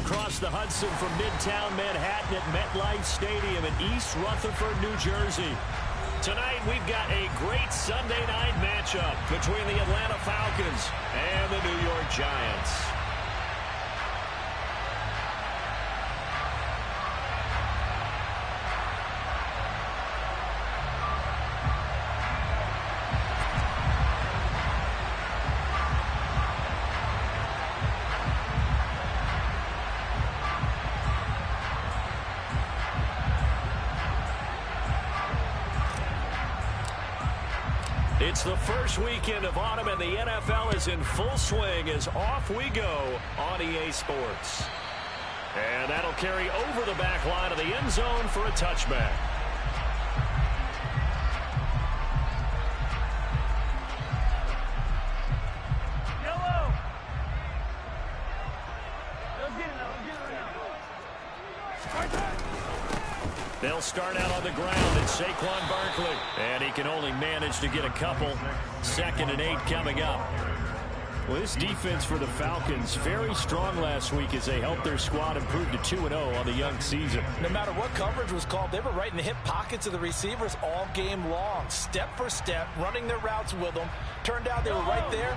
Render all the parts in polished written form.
across the Hudson from Midtown Manhattan at MetLife Stadium in East Rutherford, New Jersey. Tonight, we've got a great Sunday night matchup between the Atlanta Falcons and the New York Giants. It's the first weekend of autumn, and the NFL is in full swing as off we go on EA Sports. And that'll carry over the back line of the end zone for a touchback. They'll start out on the ground. It's Saquon Barkley. And he can only manage to get a couple. 2nd and 8 coming up. Well, this defense for the Falcons, very strong last week as they helped their squad improve to 2-0 on the young season. No matter what coverage was called, they were right in the hip pockets of the receivers all game long. Step for step, running their routes with them. Turned out they were right there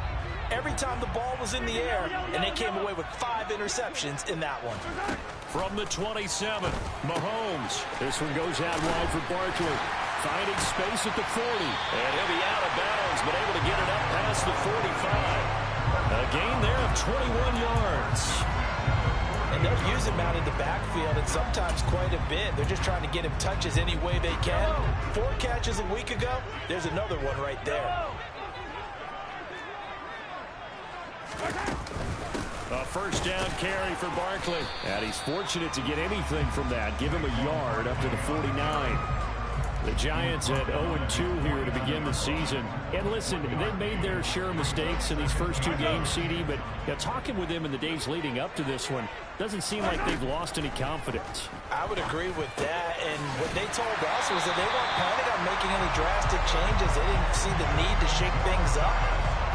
every time the ball was in the air, and they came away with 5 interceptions in that one. From the 27, Mahomes. This one goes out wide for Barkley. Finding space at the 40. And he'll be out of bounds, but able to get it up past the 45. A gain there of 21 yards. And they'll use him out in the backfield, and sometimes quite a bit. They're just trying to get him touches any way they can. 4 catches a week ago. There's another one right there. A first down carry for Barkley. And he's fortunate to get anything from that. Give him a yard up to the 49. The Giants at 0-2 here to begin the season. And listen, they've made their share of mistakes in these first 2 games, CD, but talking with them in the days leading up to this one, doesn't seem like they've lost any confidence. I would agree with that, and what they told us was that they weren't planning on making any drastic changes. They didn't see the need to shake things up.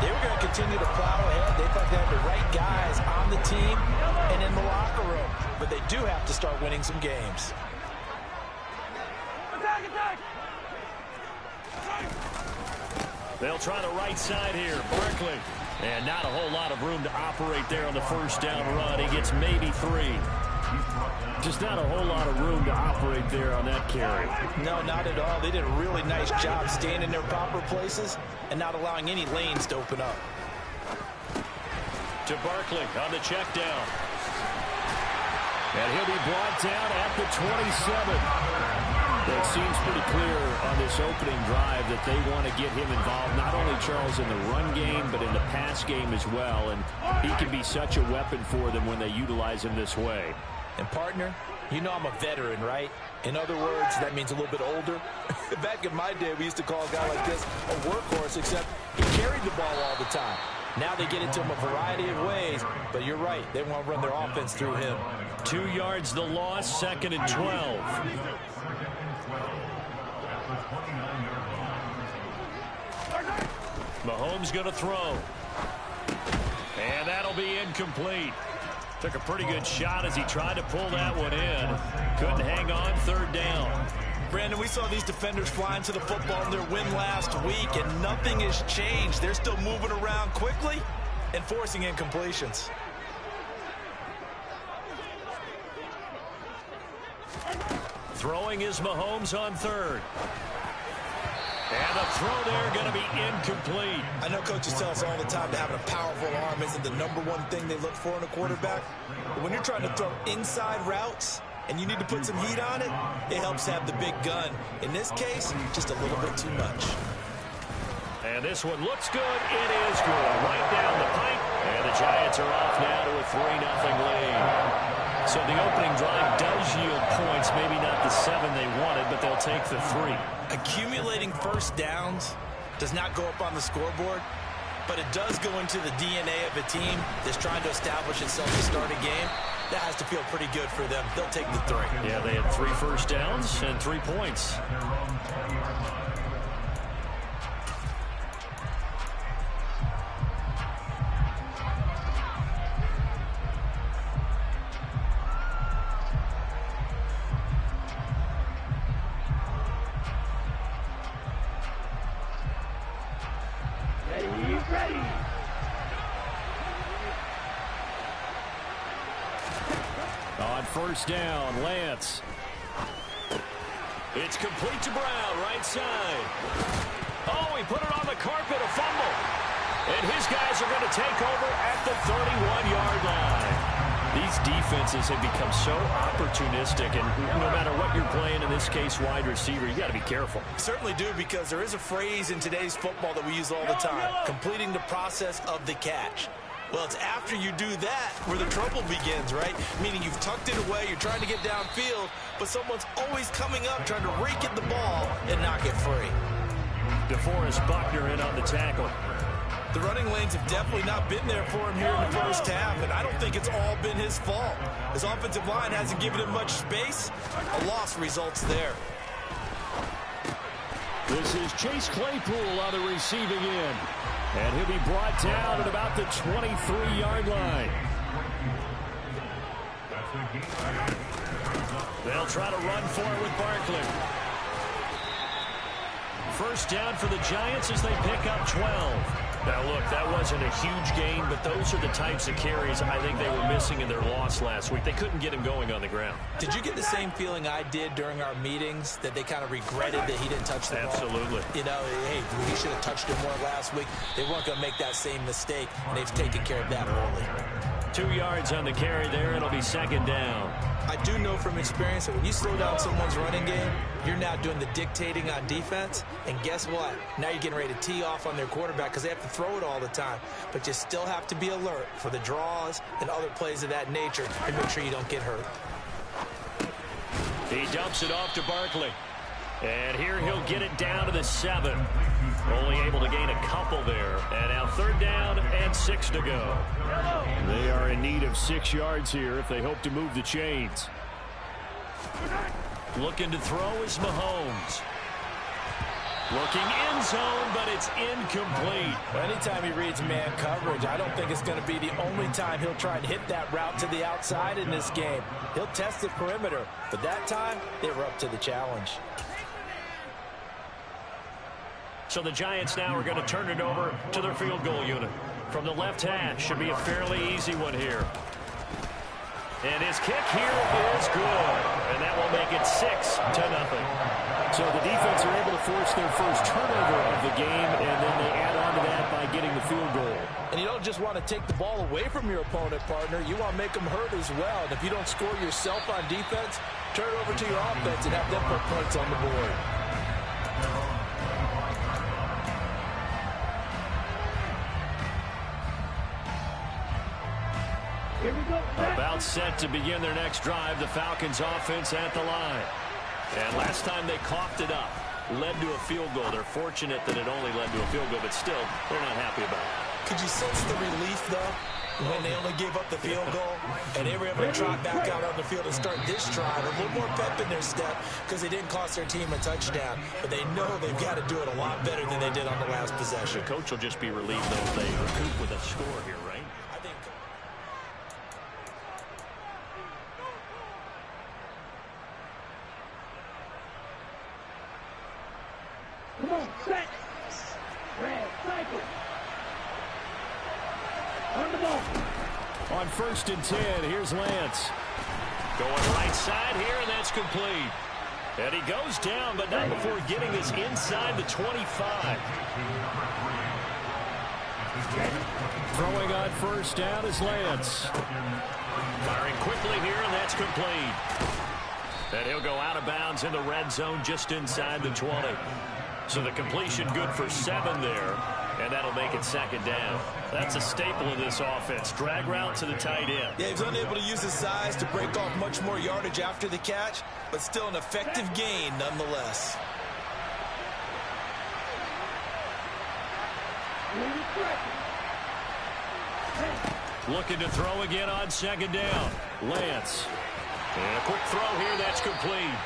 They were going to continue to plow ahead. They thought they had the right guys on the team and in the locker room, but they do have to start winning some games. They'll try the right side here. Barkley. And not a whole lot of room to operate there on the first down run. He gets maybe 3. Just not a whole lot of room to operate there on that carry. No, not at all. They did a really nice job staying in their proper places and not allowing any lanes to open up. To Barkley on the check down. And he'll be brought down at the 27. It seems pretty clear on this opening drive that they want to get him involved, not only, Charles, in the run game, but in the pass game as well. And he can be such a weapon for them when they utilize him this way. And, partner, you know I'm a veteran, right? In other words, that means a little bit older. Back in my day, we used to call a guy like this a workhorse, except he carried the ball all the time. Now they get it to him a variety of ways, but you're right. They want to run their offense through him. 2 yards the loss, 2nd and 12. Mahomes going to throw. And that'll be incomplete. Took a pretty good shot as he tried to pull that one in. Couldn't hang on, 3rd down. Brandon, we saw these defenders flying to the football in their win last week, and nothing has changed. They're still moving around quickly and forcing incompletions. Throwing is Mahomes on 3rd. And the throw there going to be incomplete. I know coaches tell us all the time that having a powerful arm isn't the #1 thing they look for in a quarterback. But when you're trying to throw inside routes and you need to put some heat on it, it helps have the big gun. In this case, just a little bit too much. And this one looks good. It is good. Right down the pipe. And the Giants are off now to a 3-0 lead. So the opening drive does yield points, maybe not the 7 they wanted, but they'll take the 3. Accumulating first downs does not go up on the scoreboard, but it does go into the DNA of a team that's trying to establish itself to start a game. That has to feel pretty good for them. They'll take the 3. Yeah, they had 3 first downs and 3 points. On first down, Lance. It's complete to Brown, right side. Oh, he put it on the carpet, a fumble. And his guys are going to take over at the 31-yard line. These defenses have become so opportunistic, and no matter what you're playing, in this case, wide receiver, you got to be careful. Certainly do, because there is a phrase in today's football that we use all the time, completing the process of the catch. Well, it's after you do that where the trouble begins, right? Meaning you've tucked it away, you're trying to get downfield, but someone's always coming up trying to rake at the ball and knock it free. DeForest Buckner in on the tackle. The running lanes have definitely not been there for him here in the first half, and I don't think it's all been his fault. His offensive line hasn't given him much space. A loss results there. This is Chase Claypool on the receiving end. And he'll be brought down at about the 23-yard line. They'll try to run for it with Barkley. First down for the Giants as they pick up 12. Now, look, that wasn't a huge gain, but those are the types of carries I think they were missing in their loss last week. They couldn't get him going on the ground. Did you get the same feeling I did during our meetings, that they kind of regretted that he didn't touch the ball? Absolutely. You know, hey, he should have touched it more last week. They weren't going to make that same mistake, and they've taken care of that early. 2 yards on the carry there. It'll be second down. I do know from experience that when you slow down someone's running game, you're now doing the dictating on defense. And guess what? Now you're getting ready to tee off on their quarterback because they have to throw it all the time. But you still have to be alert for the draws and other plays of that nature and make sure you don't get hurt. He dumps it off to Barkley. And here he'll get it down to the 7. Only able to gain a couple there. And now third down and 6 to go. They are in need of 6 yards here if they hope to move the chains. Looking to throw is Mahomes. Looking end zone, but it's incomplete. Anytime he reads man coverage, I don't think it's going to be the only time he'll try and hit that route to the outside in this game. He'll test the perimeter, but that time they were up to the challenge. So the Giants now are going to turn it over to their field goal unit. From the left hash, should be a fairly easy one here. And his kick here is good. And that will make it 6-0. So the defense are able to force their first turnover of the game, and then they add on to that by getting the field goal. And you don't just want to take the ball away from your opponent, partner. You want to make them hurt as well. And if you don't score yourself on defense, turn it over to your offense and have them put points on the board. About set to begin their next drive, the Falcons offense at the line. And last time they coughed it up, led to a field goal. They're fortunate that it only led to a field goal, but still, they're not happy about it. Could you sense the relief, though, when they only gave up the field goal and they were able to trot back out on the field and start this drive? A little more pep in their step because they didn't cost their team a touchdown, but they know they've got to do it a lot better than they did on the last possession. The coach will just be relieved, though, if they recoup with a score here, right? I think. Come on, set. Red, cycle. On the ball. On 1st and 10, here's Lance. Going right side here, and that's complete. And he goes down, but not before getting this inside the 25. Throwing on first down is Lance. Firing quickly here, and that's complete. And he'll go out of bounds in the red zone just inside the 20. So the completion good for 7 there, and that'll make it 2nd down. That's a staple of this offense. Drag route to the tight end. Yeah, he was unable to use his size to break off much more yardage after the catch, but still an effective gain nonetheless. Looking to throw again on 2nd down. Lance. And a quick throw here, that's complete.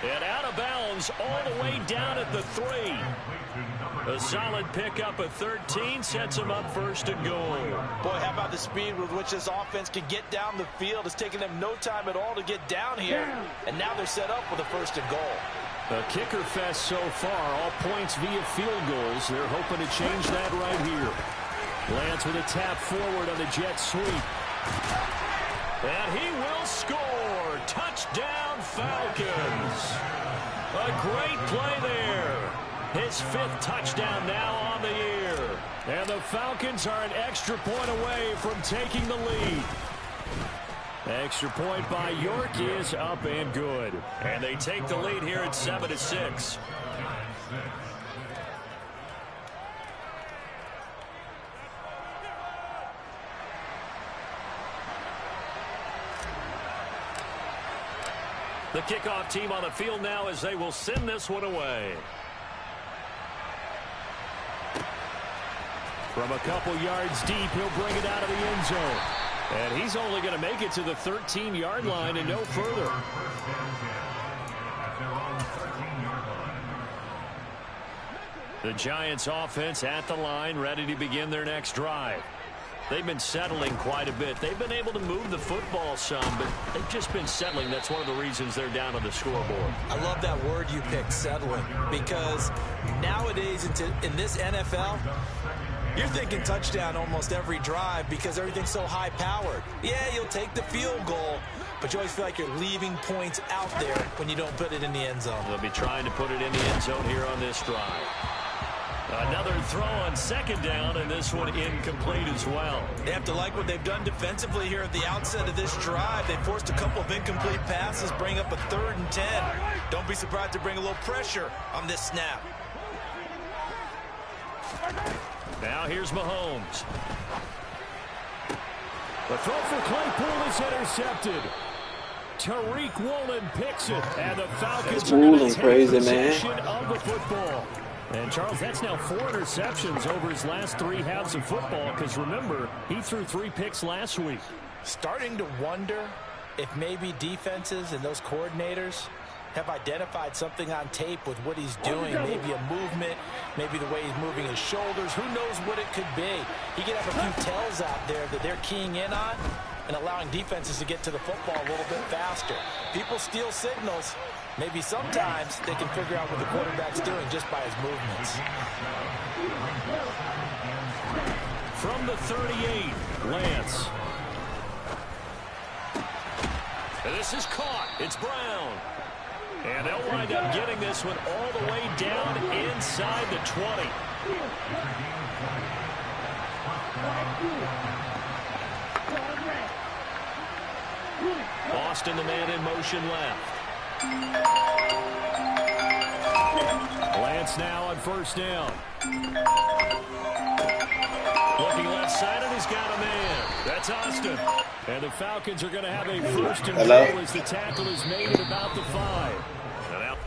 And out of bounds all the way down at the 3. A solid pickup of 13 sets him up 1st and goal. Boy, how about the speed with which this offense can get down the field? It's taken them no time at all to get down here. And now they're set up with a 1st and goal. A kicker fest so far, all points via field goals. They're hoping to change that right here. Lance with a tap forward on the jet sweep. And he will score. score. Touchdown, Falcons. A great play there. His 5th touchdown now on the year. And the Falcons are an extra point away from taking the lead. Extra point by York is up and good. And they take the lead here at 7-6. The kickoff team on the field now as they will send this one away. From a couple yards deep, he'll bring it out of the end zone. And he's only going to make it to the 13-yard line and no further. The Giants offense at the line, ready to begin their next drive. They've been settling quite a bit. They've been able to move the football some, but they've just been settling. That's one of the reasons they're down on the scoreboard. I love that word you picked, settling, because nowadays in this NFL, you're thinking touchdown almost every drive because everything's so high-powered. Yeah, you'll take the field goal, but you always feel like you're leaving points out there when you don't put it in the end zone. They'll be trying to put it in the end zone here on this drive. Another throw on 2nd down, and this one incomplete as well. They have to like what they've done defensively here at the outset of this drive. They forced a couple of incomplete passes, bring up a 3rd and 10. Don't be surprised to bring a little pressure on this snap. Now here's Mahomes. The throw for Claypool is intercepted. Tariq Woolen picks it, and the Falcons are going to take possession of the football. And, Charles, that's now 4 interceptions over his last 3 halves of football because, remember, he threw 3 picks last week. Starting to wonder if maybe defenses and those coordinators have identified something on tape with what he's doing, maybe a movement, maybe the way he's moving his shoulders. Who knows what it could be? He could have a few tells out there that they're keying in on and allowing defenses to get to the football a little bit faster. People steal signals. Maybe sometimes they can figure out what the quarterback's doing just by his movements. From the 38, Lance. And this is caught. It's Brown. And they'll wind up getting this one all the way down inside the 20. Boston, the man in motion left. Lance now on 1st down. Looking left side, and he's got a man. That's Austin. And the Falcons are going to have a 1st and goal as the tackle is made at about the 5. And out.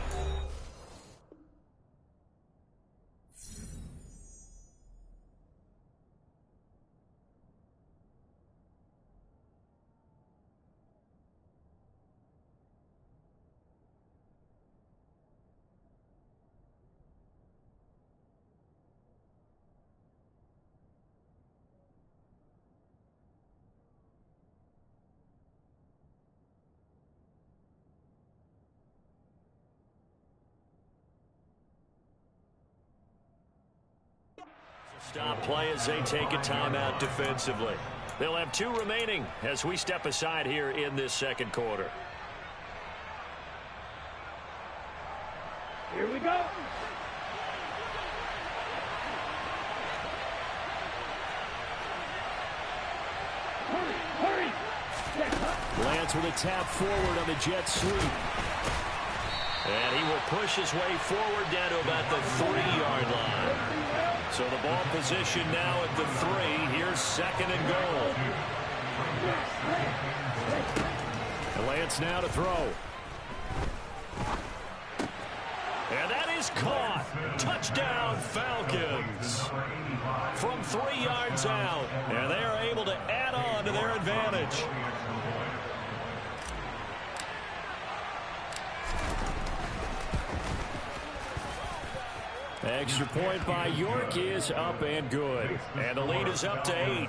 Stop play as they take a timeout defensively. They'll have 2 remaining as we step aside here in this 2nd quarter. Here we go. Hurry. Lance with a tap forward on the jet sweep. And he will push his way forward down to about the 3-yard line. So the ball position now at the 3. Here's 2nd and goal. And Lance now to throw. And that is caught. Touchdown, Falcons. From 3 yards out. And they are able to add on to their advantage. Extra point by York is up and good. And the lead is up to 8.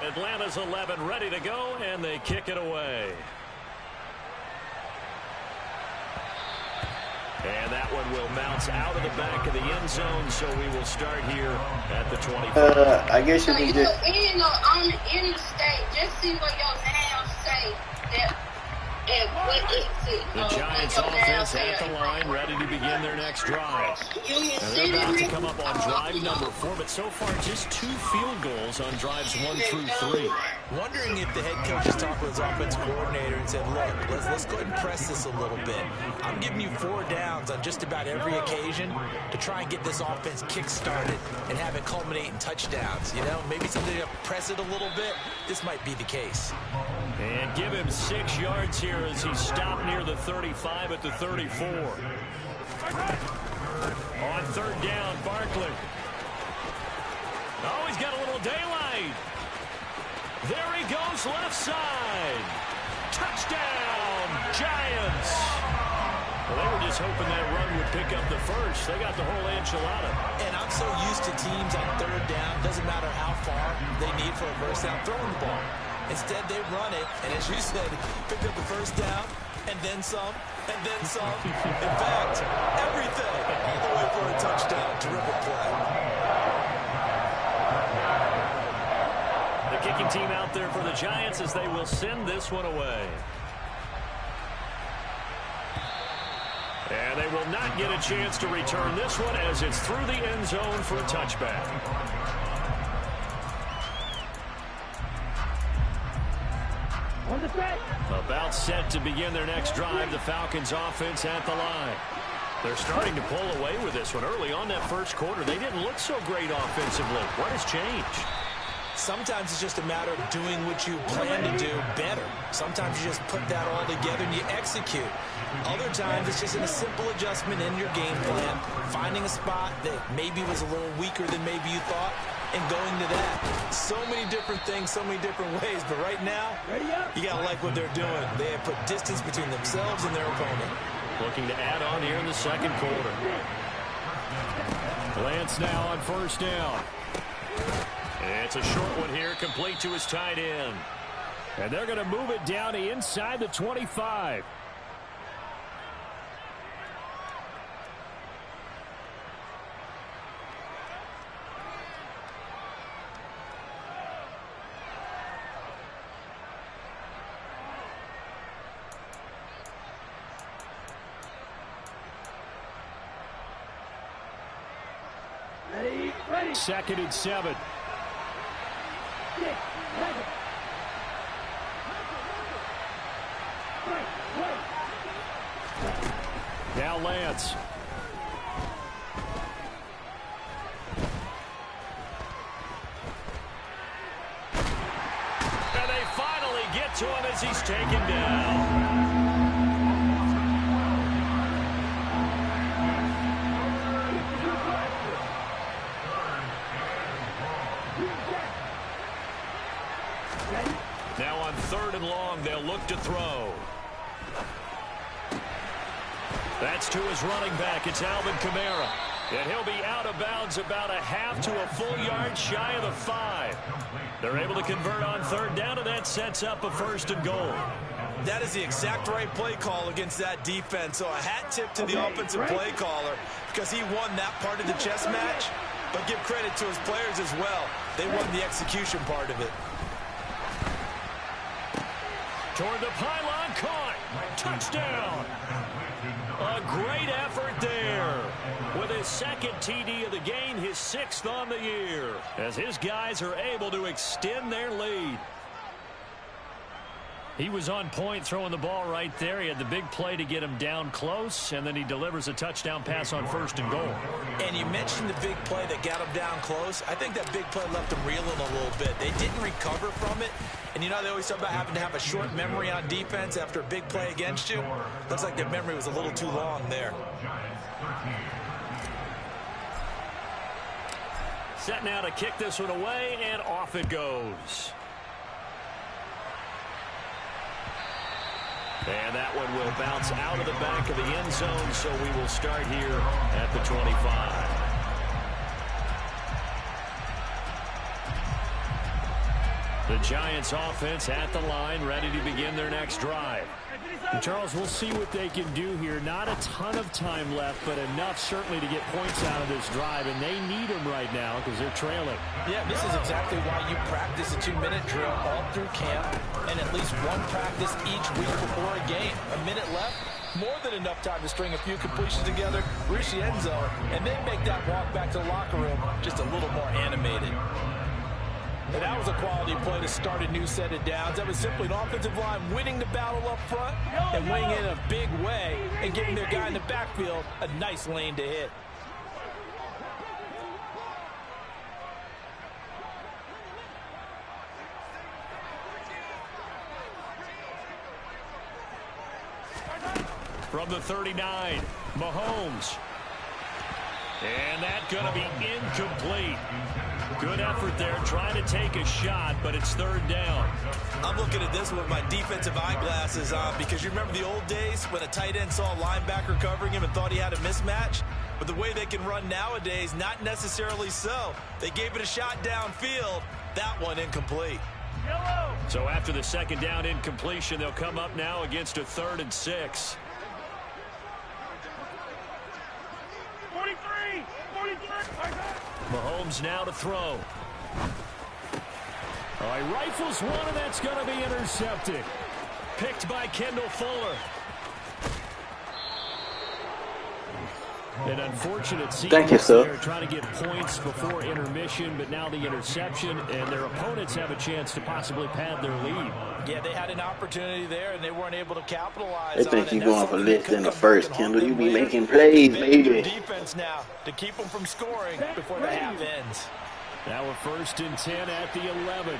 Atlanta's 11 ready to go, and they kick it away. And that one will bounce out of the back of the end zone, so we will start here at the 25. I guess you can just... in the state, just see what your now say that and what it The Giants offense at the line, ready to begin their next drive. And they're about to come up on drive number 4, but so far just 2 field goals on drives 1 through 3. Wondering if the head coach has talked with his offense coordinator and said, look, let's go ahead and press this a little bit. I'm giving you 4 downs on just about every occasion to try and get this offense kick-started and have it culminate in touchdowns. You know, maybe something to press it a little bit. This might be the case. And give him 6 yards here as he stopped near the 35 at the 34. On third down, Barkley. Oh, he's got a little daylight. There he goes, left side. Touchdown, Giants. Well, they were just hoping that run would pick up the first. They got the whole enchilada. And I'm so used to teams on third down, doesn't matter how far they need for a first down, throwing the ball. Instead, they run it, and as you said, picked up the first down, and then some, and then some. In fact, everything, all the way for a touchdown. Terrific play. The kicking team out there for the Giants as they will send this one away. And they will not get a chance to return this one as it's through the end zone for a touchback. About set to begin their next drive, the Falcons offense at the line. They're starting to pull away with this one. Early on that first quarter, they didn't look so great offensively. What has changed? Sometimes it's just a matter of doing what you plan to do better. Sometimes you just put that all together and you execute. Other times it's just a simple adjustment in your game plan, finding a spot that maybe was a little weaker than maybe you thought, and going to that. So many different things, so many different ways, but right now, you got to like what they're doing. They have put distance between themselves and their opponent. Looking to add on here in the second quarter. Lance now on first down. It's a short one here, complete to his tight end. And they're going to move it down to inside the 25. Second and 7. Now Lance. And they finally get to him as he's taken down. Now on third and long, they'll look to throw. That's to his running back. It's Alvin Kamara. And he'll be out of bounds about a half to a full yard shy of the 5. They're able to convert on third down, and that sets up a first and goal. That is the exact right play call against that defense. So a hat tip to the offensive play caller because he won that part of the chess match. But give credit to his players as well. They won the execution part of it. Toward the pylon, caught. Touchdown. A great effort there. With his second TD of the game, his 6th on the year. As his guys are able to extend their lead. He was on point throwing the ball right there. He had the big play to get him down close, and then he delivers a touchdown pass on first and goal. And you mentioned the big play that got him down close. I think that big play left him reeling a little bit. They didn't recover from it. And you know they always talk about having to have a short memory on defense after a big play against you. Looks like their memory was a little too long there. Set now to kick this one away, and off it goes. And that one will bounce out of the back of the end zone, so we will start here at the 25. The The Giants offense at the line, ready to begin their next drive. And Charles, we'll see what they can do here. Not a ton of time left, but enough certainly to get points out of this drive, and they need them right now because they're trailing. Yeah, this is exactly why you practice a 2-minute drill all through camp and at least one practice each week before a game. A minute left, more than enough time to string a few completions together, reach the end zone, and then make that walk back to the locker room just a little more animated. And that was a quality play to start a new set of downs. That was simply an offensive line winning the battle up front and winning it in a big way and giving their guy in the backfield a nice lane to hit. From the 39, Mahomes. And that's going to be incomplete. Good effort there, trying to take a shot, but it's third down. I'm looking at this with my defensive eyeglasses on because you remember the old days when a tight end saw a linebacker covering him and thought he had a mismatch? But the way they can run nowadays, not necessarily so. They gave it a shot downfield. That one incomplete. So after the second down incompletion, they'll come up now against a 3rd and 6. 43! Mahomes now to throw. All right, rifles one, and that's going to be intercepted. Picked by Kendall Fuller. An unfortunate sequence there, trying to get points before intermission, but now the interception, and their opponents have a chance to possibly pad their lead. Yeah, they had an opportunity there, and they weren't able to capitalize They on think it. you're going for less than the first, Kendall. You be making plays, baby. Defense now to keep them from scoring before the half ends. Now we're 1st and 10 at the 11.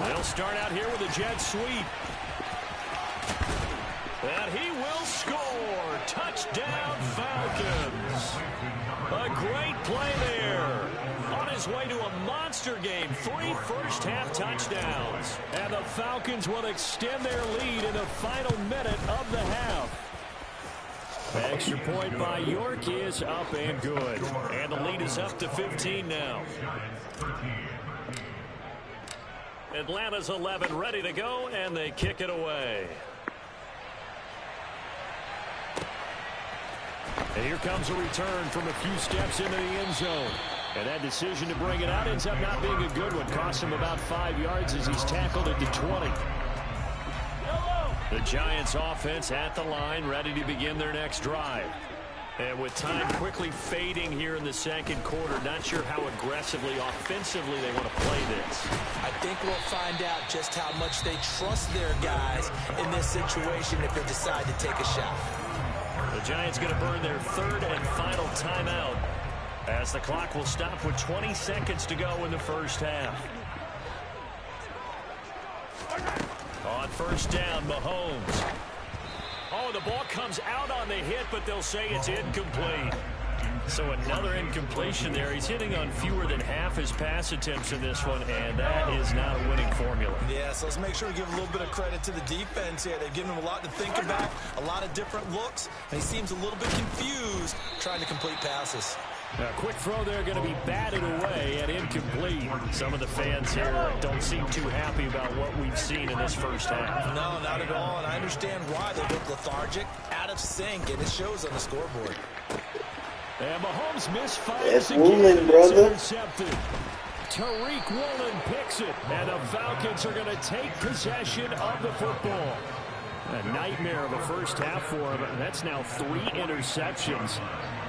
They'll start out here with a jet sweep. And he will score. Touchdown, Falcons. A great play there. On his way to a monster game. 3 first-half touchdowns. And the Falcons will extend their lead in the final minute of the half. Extra point by York is up and good. And the lead is up to 15 now. Atlanta's 11 ready to go, and they kick it away. And here comes a return from a few steps into the end zone. And that decision to bring it out ends up not being a good one. Costs him about 5 yards as he's tackled at the 20. The Giants offense at the line, ready to begin their next drive. And with time quickly fading here in the second quarter, not sure how aggressively, offensively they want to play this. I think we'll find out just how much they trust their guys in this situation if they decide to take a shot. The Giants going to burn their 3rd and final timeout as the clock will stop with 20 seconds to go in the first half. On 1st down, Mahomes. Oh, the ball comes out on the hit, but they'll say it's incomplete. So another incompletion there. He's hitting on fewer than half his pass attempts in this one, and that is not a winning formula. Yeah, so let's make sure we give a little bit of credit to the defense here. They've given him a lot to think about, a lot of different looks, and he seems a little bit confused trying to complete passes. A quick throw there going to be batted away and incomplete. Some of the fans here don't seem too happy about what we've seen in this first half. No, not at all, and I understand why. They look lethargic, out of sync, and it shows on the scoreboard. And Mahomes misfires That's again. Woolen, brother. Intercepted. Tariq Woolen picks it, and the Falcons are going to take possession of the football. A nightmare of a first half for him. That's now 3 interceptions.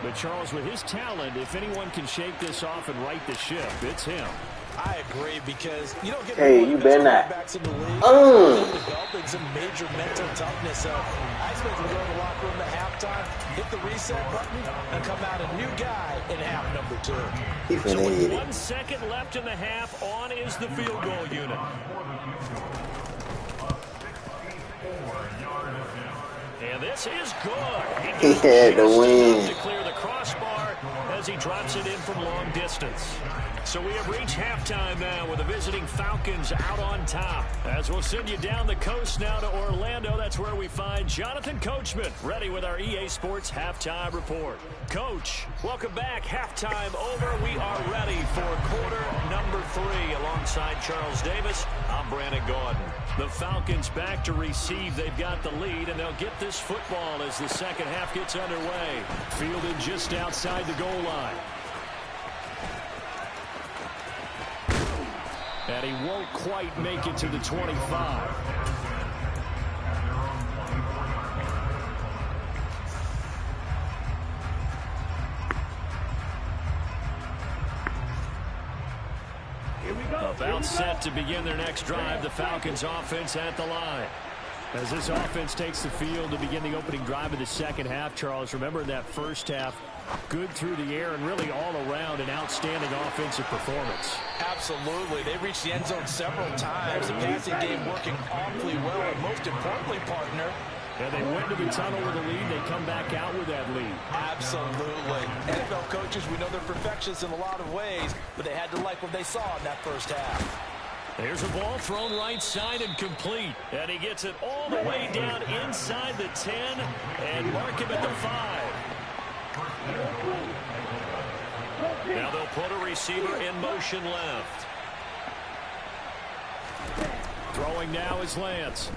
But Charles, with his talent, if anyone can shake this off and right the ship, it's him. I agree, because you don't get You better not. quarterbacks in the league developing some major mental toughness. So I expect him to go to the locker room at halftime, hit the reset button, and come out a new guy in half number 2. So with 1 second left in the half, on is the field goal unit. And this is good. He had to win. To clear the crossbar as he drops it in from long distance. So we have reached halftime now with the visiting Falcons out on top. As we'll send you down the coast now to Orlando. That's where we find Jonathan Coachman, ready with our EA Sports Halftime Report. Coach, welcome back. Halftime over. We are ready for quarter number 3. Alongside Charles Davis, I'm Brandon Gaudin. The Falcons back to receive. They've got the lead, and they'll get this football as the second half gets underway. Fielded just outside the goal line. And he won't quite make it to the 25. About set to begin their next drive. The Falcons offense at the line. As this offense takes the field to begin the opening drive of the second half, Charles, remember in that first half, good through the air and really all around an outstanding offensive performance. Absolutely. They reached the end zone several times. The passing game working awfully well. And most importantly, partner, and they went to the tunnel with a lead. They come back out with that lead. Absolutely. NFL coaches, we know they're perfectionists in a lot of ways, but they had to like what they saw in that first half. There's a ball thrown right side and complete. And he gets it all the way down inside the 10 and mark him at the 5. Now they'll put a receiver in motion left. Throwing now is Lance.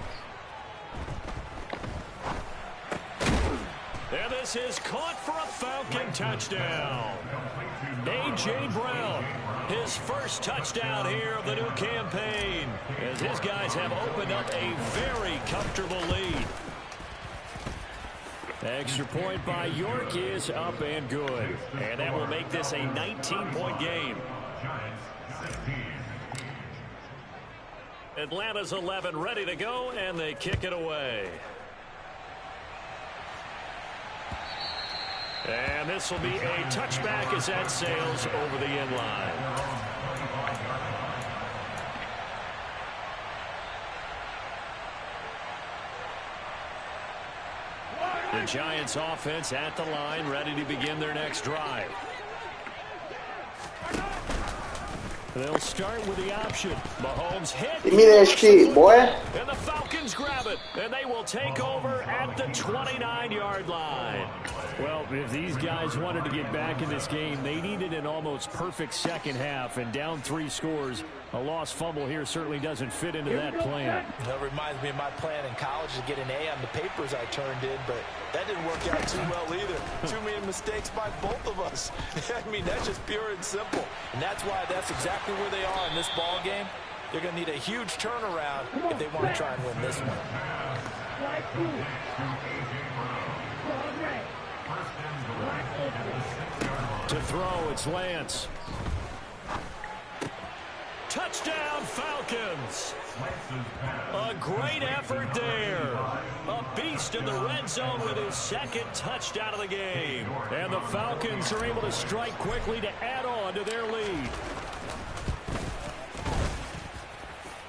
And this is caught for a Falcon touchdown. A.J. Brown, his first touchdown here of the new campaign, as his guys have opened up a very comfortable lead. Extra point by York is up and good. And that will make this a 19-point game. Atlanta's 11 ready to go, and they kick it away. And this will be a touchback as that sails over the end line. The Giants offense at the line, ready to begin their next drive. They'll start with the option. Mahomes hit. Give me that shit, boy. And the Falcons grab it. And they will take over at the 29-yard line. Well, if these guys wanted to get back in this game, they needed an almost perfect second half. And down 3 scores, a lost fumble here certainly doesn't fit into that plan. That reminds me of my plan in college to get an A on the papers I turned in, but that didn't work out too well either. Too many mistakes by both of us. I mean, that's just pure and simple. And that's why that's exactly where they are in this ball game. They're going to need a huge turnaround if they want to try and win this one. To throw, it's Lance. Touchdown, Falcons. A great effort there. A beast in the red zone with his second touchdown of the game. And the Falcons are able to strike quickly to add on to their lead.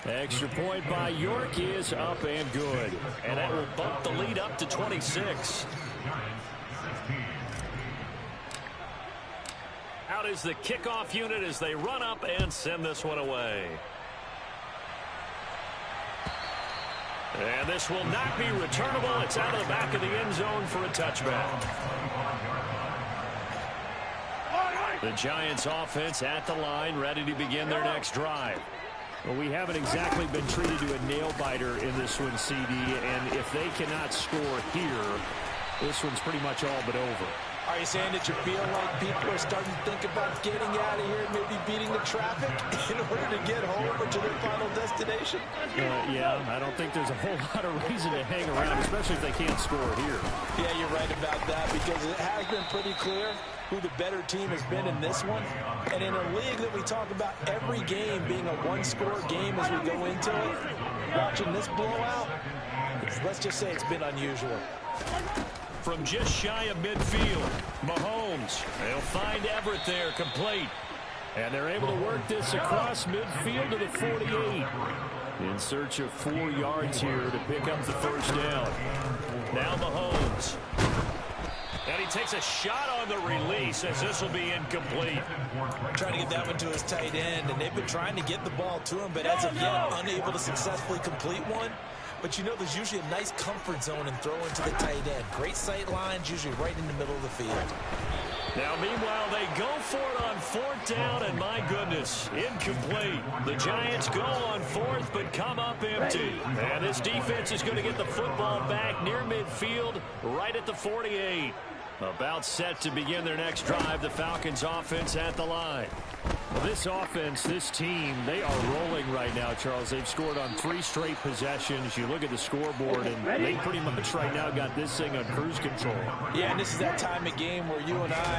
Extra point by York is up and good. And that will bump the lead up to 26. Out is the kickoff unit as they run up and send this one away. And this will not be returnable. It's out of the back of the end zone for a touchback. The Giants offense at the line, ready to begin their next drive. Well, we haven't exactly been treated to a nail-biter in this one, CD, and if they cannot score here, this one's pretty much all but over. Are you saying that you feel like people are starting to think about getting out of here and maybe beating the traffic in order to get home or to their final destination? Yeah, I don't think there's a whole lot of reason to hang around, especially if they can't score here. Yeah, you're right about that, because it has been pretty clear who the better team has been in this one. And in a league that we talk about every game being a one-score game as we go into it, watching this blowout, let's just say it's been unusual. From just shy of midfield, Mahomes, they'll find Everett there, complete. And they're able to work this across midfield to the 48. In search of 4 yards here to pick up the first down. Now Mahomes. And he takes a shot on the release as this will be incomplete. Trying to get that one to his tight end, and they've been trying to get the ball to him, but as of yet, unable to successfully complete one. but you know there's usually a nice comfort zone in throwing to the tight end. Great sight lines, usually right in the middle of the field. Now, meanwhile, they go for it on 4th down, and my goodness, incomplete. The Giants go on 4th, but come up empty. And this defense is going to get the football back near midfield, right at the 48. About set to begin their next drive, the Falcons offense at the line. Well, this offense, this team, they are rolling right now, Charles. They've scored on 3 straight possessions. You look at the scoreboard, and they pretty much right now got this thing on cruise control. Yeah, and this is that time of game where you and I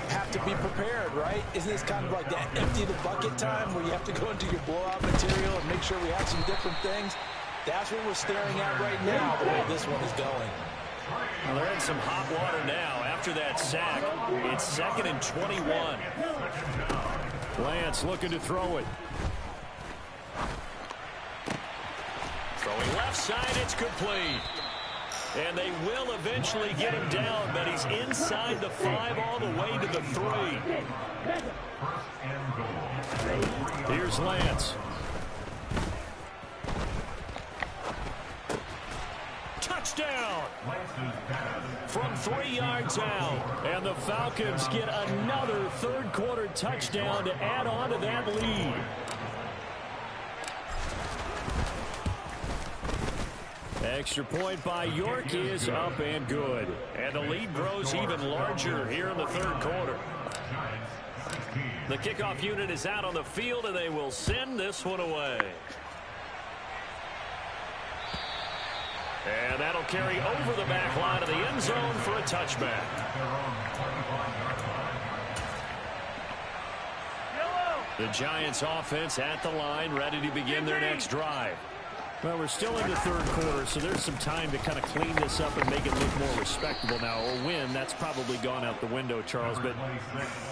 have to be prepared, right? Isn't this kind of like that empty the bucket time where you have to go into your blowout material and make sure we have some different things? That's what we're staring at right now, the way this one is going. Well, they're in some hot water now. After that sack, it's 2nd and 21. Lance looking to throw it. Throwing left side, it's complete. And they will eventually get him down, but he's inside the 5 all the way to the 3. Here's Lance. Touchdown from 3 yards out, and the Falcons get another 3rd quarter touchdown to add on to that lead. Extra point by York is up and good, and the lead grows even larger here in the 3rd quarter. The kickoff unit is out on the field, and they will send this one away. And that'll carry over the back line of the end zone for a touchback. The Giants offense at the line, ready to begin their next drive. Well, we're still in the 3rd quarter, so there's some time to kind of clean this up and make it look more respectable now. A win, that's probably gone out the window, Charles. But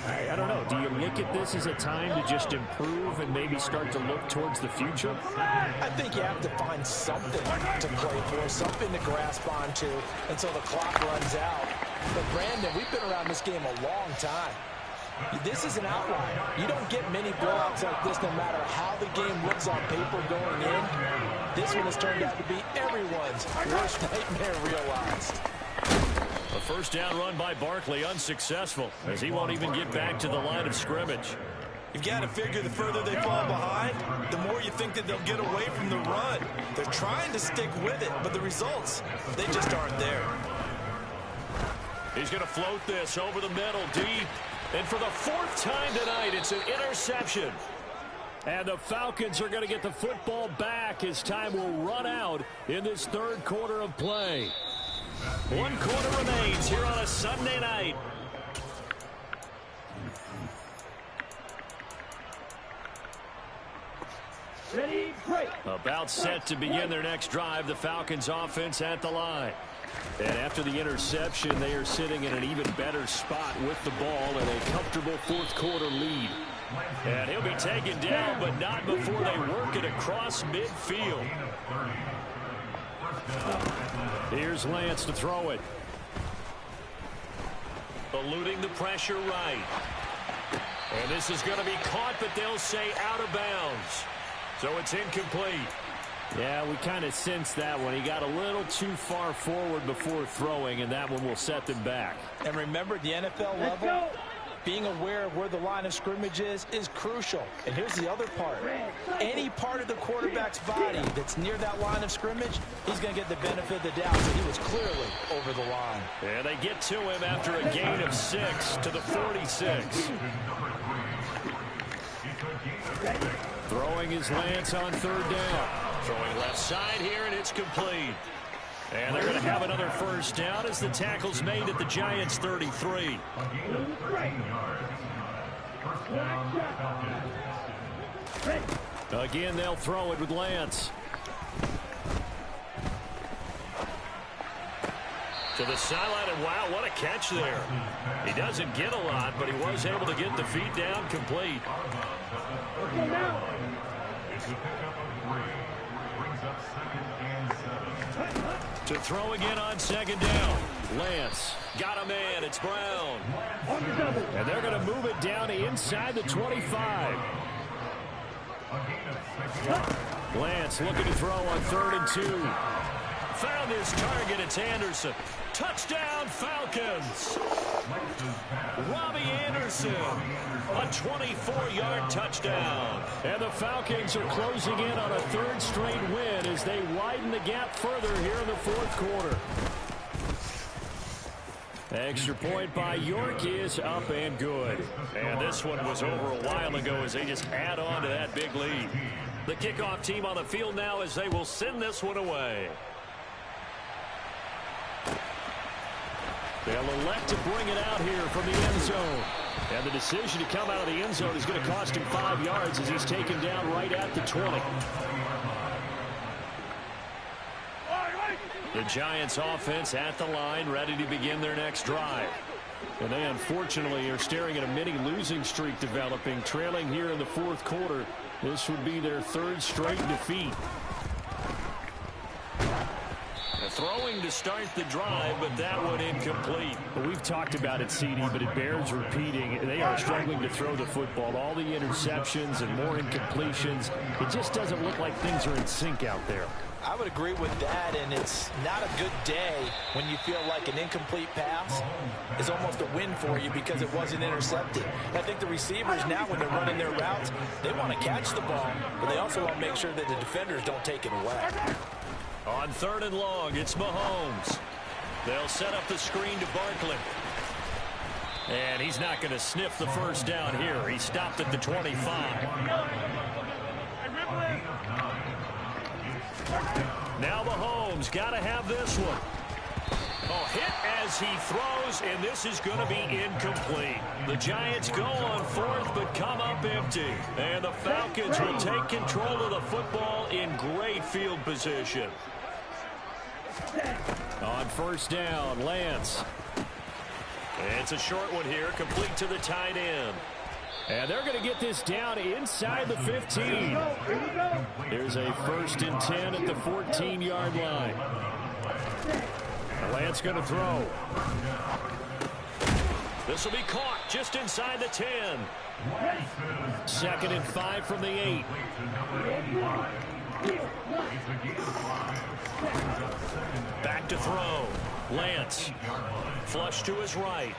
I don't know. Do you look at this as a time to just improve and maybe start to look towards the future? I think you have to find something to play for, something to grasp onto until the clock runs out. But, Brandon, we've been around this game a long time. This is an outlier. You don't get many blowouts like this no matter how the game looks on paper going in. This one has turned out to be everyone's worst nightmare realized. A 1st down run by Barkley, unsuccessful, as he won't even get back to the line of scrimmage. You've got to figure the further they fall behind, the more you think that they'll get away from the run. They're trying to stick with it, but the results, they just aren't there. He's going to float this over the middle, deep. And for the 4th time tonight, it's an interception. And the Falcons are going to get the football back as time will run out in this 3rd quarter of play. 1 quarter remains here on a Sunday night. Ready, break. About set to begin their next drive, the Falcons offense at the line. And after the interception, they are sitting in an even better spot with the ball and a comfortable 4th quarter lead. And he'll be taken down, but not before they work it across midfield. Here's Lance to throw it. Eluding the pressure right. And this is going to be caught, but they'll say out of bounds. So it's incomplete. Yeah, we kind of sensed that one. He got a little too far forward before throwing, and that one will set them back. And remember, the NFL level, being aware of where the line of scrimmage is crucial. And here's the other part. Any part of the quarterback's body that's near that line of scrimmage, he's going to get the benefit of the doubt. So he was clearly over the line. And they get to him after a gain of 6 to the 46. Throwing his Lance on 3rd down. Throwing left side here, and it's complete. And they're going to have another 1st down as the tackle's made at the Giants' 33. Again, they'll throw it with Lance. To the sideline, and wow, what a catch there. He doesn't get a lot, but he was able to get the feet down complete. To throw again on 2nd down. Lance got a man. It's Brown. And they're going to move it down to inside the 25. Lance looking to throw on 3rd and 2. Found his target. It's Anderson. Touchdown, Falcons. Robbie Anderson, a 24-yard touchdown. And the Falcons are closing in on a 3rd straight win as they widen the gap further here in the 4th quarter. Extra point by York is up and good. And this one was over a while ago as they just add on to that big lead. The kickoff team on the field now as they will send this one away. They'll elect to bring it out here from the end zone. And the decision to come out of the end zone is going to cost him 5 yards as he's taken down right at the 20. The Giants offense at the line, ready to begin their next drive. And they unfortunately are staring at a mini losing streak developing, trailing here in the 4th quarter. This would be their 3rd straight defeat. Throwing to start the drive, but that one incomplete. Well, we've talked about it, CD, but it bears repeating. They are struggling to throw the football. All the interceptions and more incompletions. It just doesn't look like things are in sync out there. I would agree with that, and it's not a good day when you feel like an incomplete pass is almost a win for you because it wasn't intercepted. And I think the receivers now, when they're running their routes, they want to catch the ball, but they also want to make sure that the defenders don't take it away. On 3rd and long, it's Mahomes. They'll set up the screen to Barkley. And he's not going to sniff the first down here. He stopped at the 25. Now Mahomes got to have this one. Oh, hit as he throws, and this is going to be incomplete. The Giants go on 4th, but come up empty. And the Falcons will take control of the football in great field position. On 1st down, Lance. It's a short one here, complete to the tight end. And they're going to get this down inside the 15. There's a 1st and 10 at the 14-yard line. Lance going to throw. This will be caught just inside the 10. 2nd and 5 from the 8. Back to throw. Lance. Flush to his right.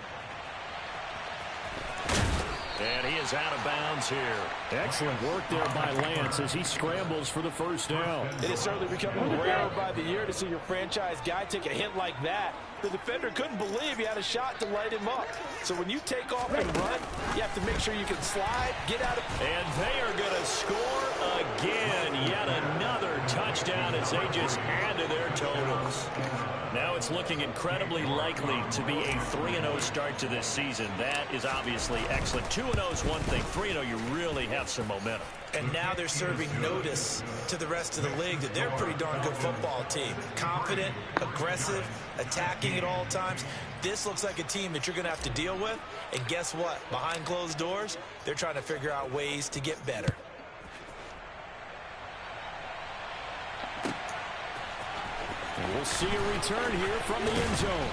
And he is out of bounds here. Excellent work there by Lance as he scrambles for the 1st down. It is certainly becoming rarer by the year to see your franchise guy take a hit like that. The defender couldn't believe he had a shot to light him up. So when you take off and run, you have to make sure you can slide, get out of... And they are going to score again. Yet another touchdown as they just add to their totals. Now it's looking incredibly likely to be a 3-0 start to this season. That is obviously excellent. 2-0 is one thing. 3-0, you really have some momentum. And now they're serving notice to the rest of the league that they're a pretty darn good football team. Confident, aggressive, attacking at all times. This looks like a team that you're going to have to deal with. And guess what? Behind closed doors, they're trying to figure out ways to get better. We'll see a return here from the end zone.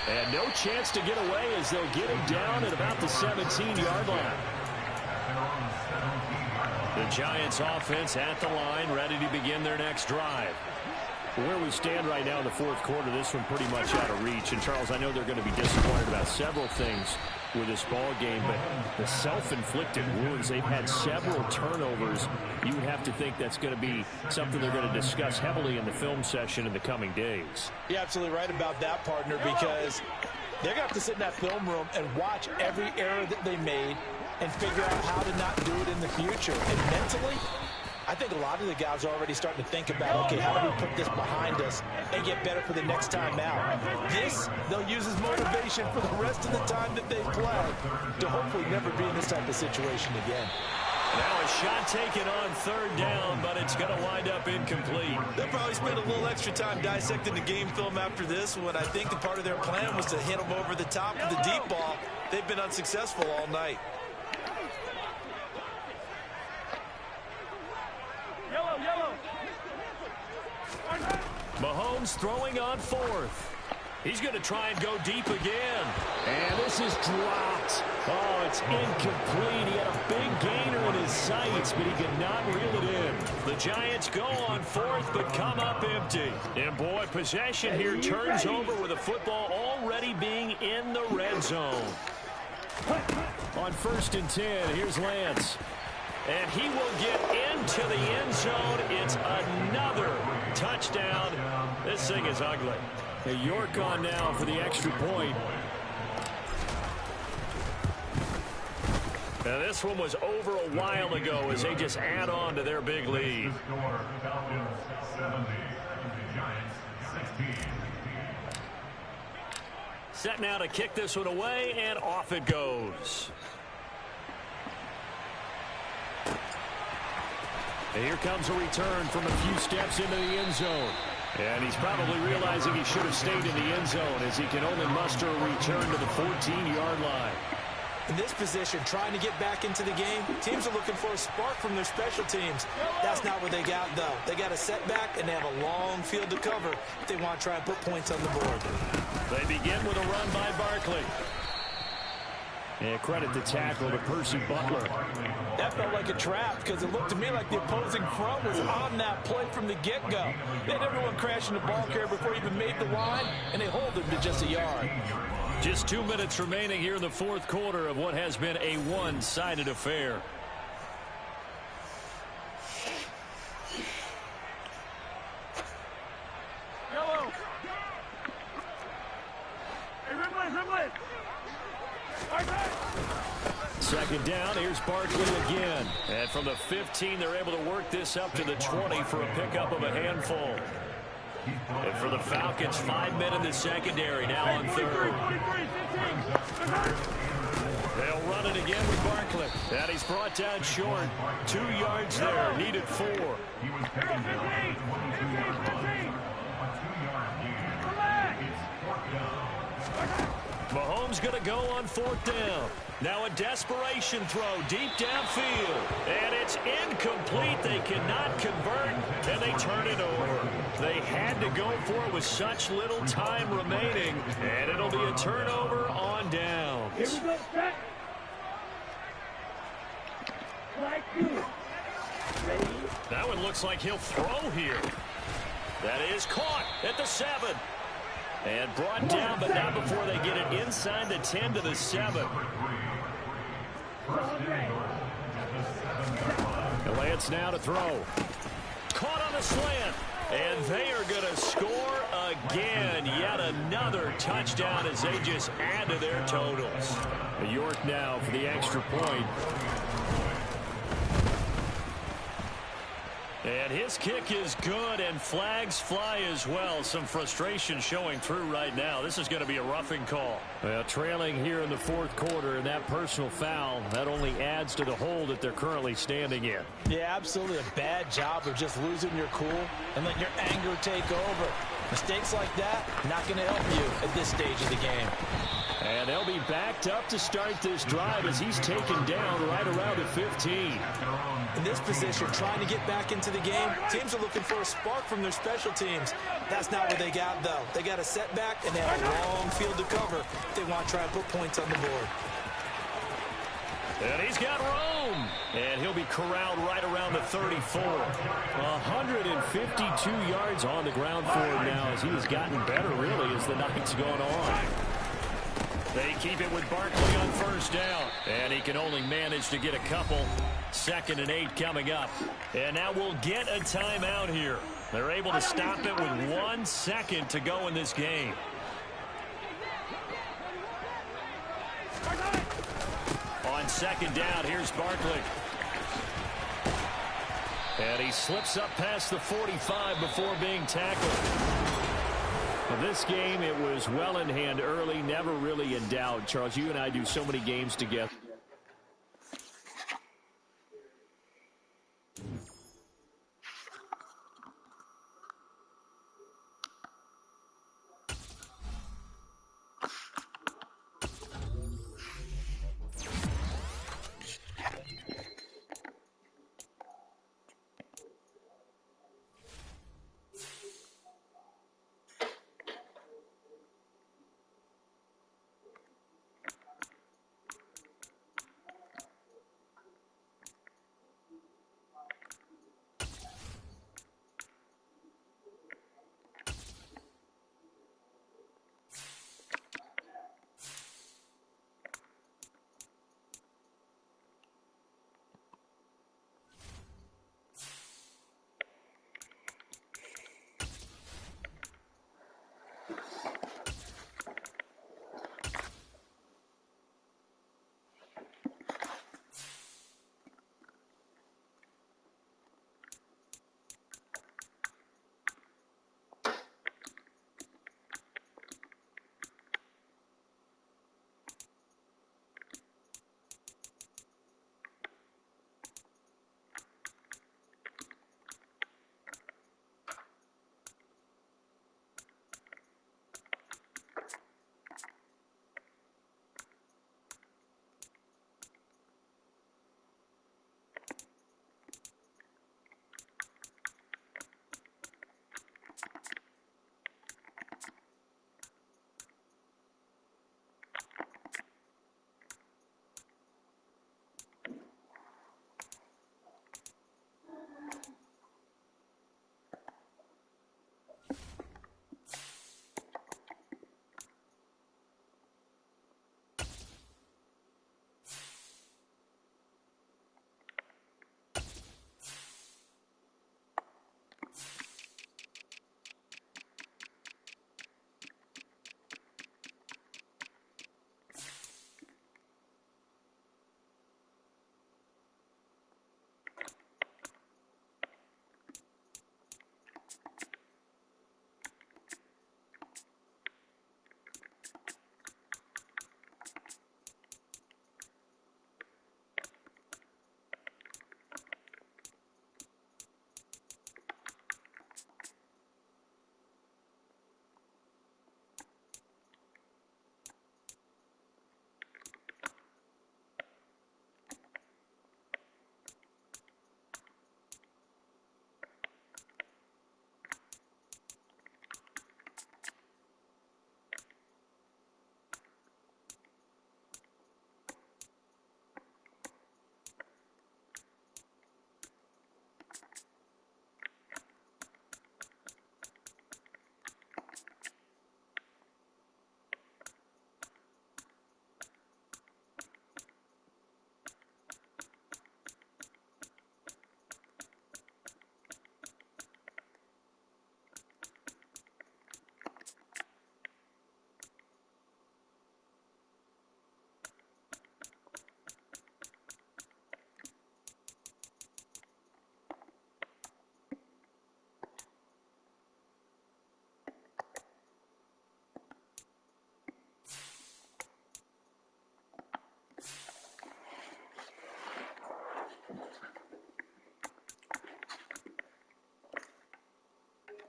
And no chance to get away as they'll get him down at about the 17-yard line. The Giants offense at the line, ready to begin their next drive. Where we stand right now in the 4th quarter, this one pretty much out of reach. And, Charles, I know they're going to be disappointed about several things with this ball game, but the self-inflicted wounds, they've had several turnovers. You would have to think that's going to be something they're going to discuss heavily in the film session in the coming days. You're absolutely right about that, partner, because they're going to have to sit in that film room and watch every error that they made and figure out how to not do it in the future. And mentally, I think a lot of the guys are already starting to think about, okay, how do we put this behind us and get better for the next time out? This, they'll use as motivation for the rest of the time that they play to hopefully never be in this type of situation again. Now a shot taken on 3rd down, but it's going to wind up incomplete. They'll probably spend a little extra time dissecting the game film after this one. I think the part of their plan was to hit them over the top of the deep ball. They've been unsuccessful all night. Mahomes throwing on 4th. He's going to try and go deep again. And this is dropped. Oh, it's incomplete. He had a big gainer in his sights, but he could not reel it in. The Giants go on fourth, but come up empty. And, boy, possession here turns over with the football already being in the red zone. On 1st and 10, here's Lance. And he will get into the end zone. It's another touchdown. This thing is ugly. York on now for the extra point. Now this one was over a while ago as they just add on to their big lead. Set now to kick this one away, and off it goes. And here comes a return from a few steps into the end zone. And he's probably realizing he should have stayed in the end zone as he can only muster a return to the 14-yard line. In this position, trying to get back into the game, teams are looking for a spark from their special teams. That's not what they got, though. They got a setback, and they have a long field to cover if they want to try and put points on the board. They begin with a run by Barkley. And credit the tackle to Percy Butler. That felt like a trap because it looked to me like the opposing front was on that play from the get-go. They had everyone crashing the ball carrier before he even made the line, and they hold him to just a yard. Just 2 minutes remaining here in the fourth quarter of what has been a one-sided affair. Yellow. Hey, Rimley. Second down, here's Barkley again. And from the 15, they're able to work this up to the 20 for a pickup of a handful. And for the Falcons, 5 men in the secondary, now on third. They'll run it again with Barkley. And he's brought down short. 2 yards there, needed 4. Mahomes going to go on 4th down. Now a desperation throw deep downfield. And it's incomplete. They cannot convert, and they turn it over. They had to go for it with such little time remaining, and it'll be a turnover on downs. Here we go, set. Like you. Ready? That one looks like he'll throw here. That is caught at the 7. And brought down, but not before they get it inside the 10 to the 7. And Lance now to throw. Caught on the slant. And they are going to score again. Yet another touchdown as they just add to their totals. York now for the extra point. And his kick is good, and flags fly as well. Some frustration showing through right now. This is going to be a roughing call. Well, trailing here in the fourth quarter, and that personal foul, that only adds to the hole that they're currently standing in. Yeah, absolutely a bad job of just losing your cool and letting your anger take over. Mistakes like that, not going to help you at this stage of the game. And they'll be backed up to start this drive as he's taken down right around the 15. In this position, trying to get back into the game, teams are looking for a spark from their special teams. That's not what they got, though. They got a setback, and they have a long field to cover if they want to try and put points on the board. And he's got room. And he'll be corralled right around the 34. 152 yards on the ground for him now as he has gotten better, really, as the night's gone on. They keep it with Barkley on 1st down. And he can only manage to get a couple. 2nd and 8 coming up. And now we'll get a timeout here. They're able to stop it with 1 second to go in this game. On 2nd down, here's Barkley. And he slips up past the 45 before being tackled. Well, this game, it was well in hand early, never really in doubt. Charles, you and I do so many games together.